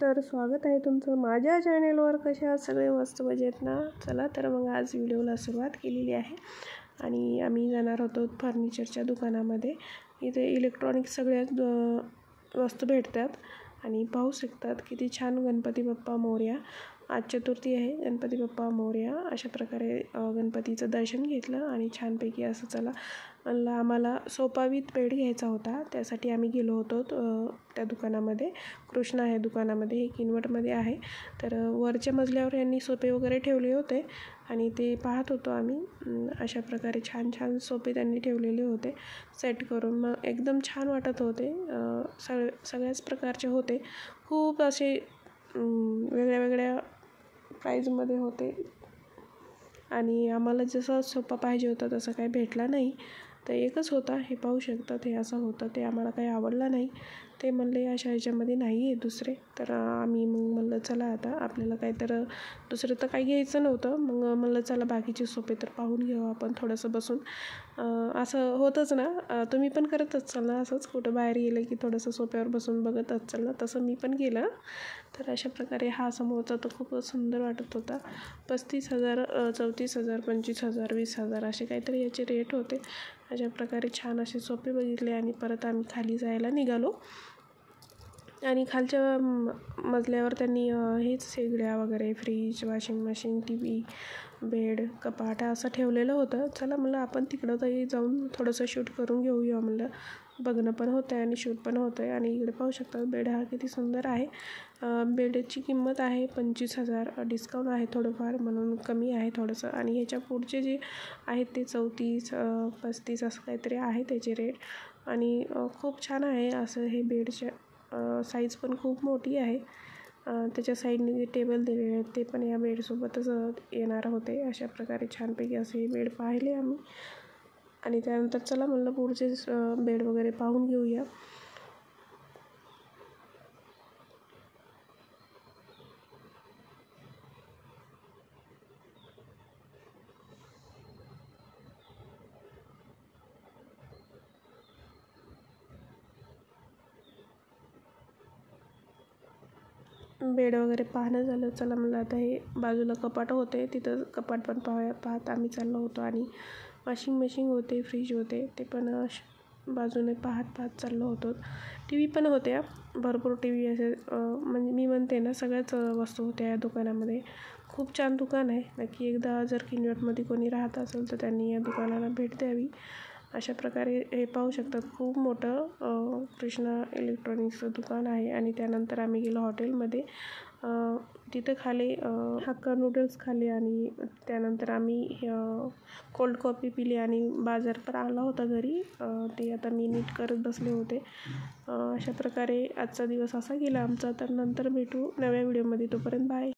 तर स्वागत आहे तुमचं माझ्या चॅनेलवर. कशा आहात सगळे? मस्त मजेत ना? चला तर मग आज व्हिडिओला सुरुवात केलेली आहे आणि आम्ही जाणार होतो फर्निचरच्या दुकानामध्ये. इथे इलेक्ट्रॉनिक सगळ्या वस्तू भेटतात आणि पाहू शकतात किती छान. गणपती बाप्पा मोरया. आज चतुर्थी आहे. गणपती बाप्पा मोरया. अशा प्रकारे गणपतीचं दर्शन घेतलं आणि छानपैकी असं चला म्हणलं आम्हाला सोफा विथ बेड घ्यायचा होता. त्यासाठी आम्ही गेलो होतो त्या दुकानामध्ये. कृष्णा आहे दुकानामध्ये, हे किनवटमध्ये आहे. तर वरच्या मजल्यावर यांनी सोफे वगैरे ठेवले होते आणि ते पाहत होतो आम्ही. अशा प्रकारे छान छान सोफे त्यांनी ठेवलेले होते सेट करून. मग एकदम छान वाटत होते. सगळ्याच प्रकारचे होते. खूप असे वेगळ्या वेगळ्या प्राईजमध्ये होते आणि आम्हाला जसा सोफा पाहिजे होता तसा काही भेटला नाही. तर एकच होता, हे पाहू शकतात. हे असं होतं, ते आम्हाला काही आवडला नाही. ते म्हणले अशा ह्याच्यामध्ये नाही आहे दुसरे. तर आम्ही मग म्हणलं चला आता आपल्याला काही तर दुसरं तर काही घ्यायचं नव्हतं. मग म्हणलं चला बाकीचे सोफे तर पाहून घेऊ आपण थोडंसं बसून. असं होतंच ना, तुम्ही पण करत असाल ना असंच? कुठं बाहेर गेलं की थोडंसं सोफ्यावर बसून बघत असाल ना, तसं मी पण केलं. तर अशा प्रकारे हा समोरचा तर खूपच सुंदर वाटत होता. 35,000, 34,000, 25,000, 20,000 असे काहीतरी याचे रेट होते. अशा प्रकारे छान असे सोफे बघितले आणि परत आम्ही खाली जायला निघालो. आणि खालच्या मजल्यावर त्यांनी हेच शेगड्या वगैरे, fridge, washing machine, T V, bed, कपाट असं ठेवलेलं होतं. चला म्हणलं आपण तिकडं तरी जाऊन थोडंसं शूट करून घेऊया म्हणलं. बघणं पण होतं आहे आणि शूट पण होतं आहे. आणि इकडे पाहू शकता बेड हा किती सुंदर आहे. बेडची किंमत आहे 25,000. डिस्काउंट आहे थोडंफार म्हणून कमी आहे थोडंसं. आणि ह्याच्या पुढचे जे आहेत ते 34, 35 असं काहीतरी आहे त्याचे रेट. आणि खूप छान आहे असं हे बेडचे. साईज पण खूप मोठी आहे. त्याच्या साईडने जे टेबल दिलेले आहेत ते पण या बेडसोबतच येणार होते. अशा प्रकारे छानपैकी असे हे बेड पाहिले आम्ही. आणि त्यानंतर चला म्हणलं पुढचे बेड वगैरे पाहून घेऊया. बेड वगैरे पाहणं झालं. चला म्हणलं आता हे बाजूला कपाट होते, तिथं कपाट पण पाहत आम्ही चाललो होतो. आणि वॉशिंग मशीन होते, फ्रीज होते, ते पण बाजूने पाहत चाललो होतो. टी व्ही पण होत्या भरपूर. टी व्ही असे म्हणजे मी म्हणते ना सगळ्याच वस्तू होत्या या दुकानामध्ये. खूप छान दुकान आहे. नक्की एकदा जर किनवटमध्ये कोणी राहत असेल तर त्यांनी या दुकानाला भेट द्यावी. अशा प्रकारे हे पाहू शकतात खूप मोठं कृष्णा इलेक्ट्रॉनिक्सचं दुकान आहे. आणि त्यानंतर आम्ही गेलो हॉटेलमध्ये. तिथं खाली हक्का नूडल्स खाल्ले आणि त्यानंतर आम्ही कोल्ड कॉफी पिली आणि बाजार पण आला होता घरी. ते आता मी नीट करत बसले होते. अशा प्रकारे आजचा दिवस असा गेला आमचा. तर नंतर भेटू नव्या व्हिडिओमध्ये. तोपर्यंत बाय.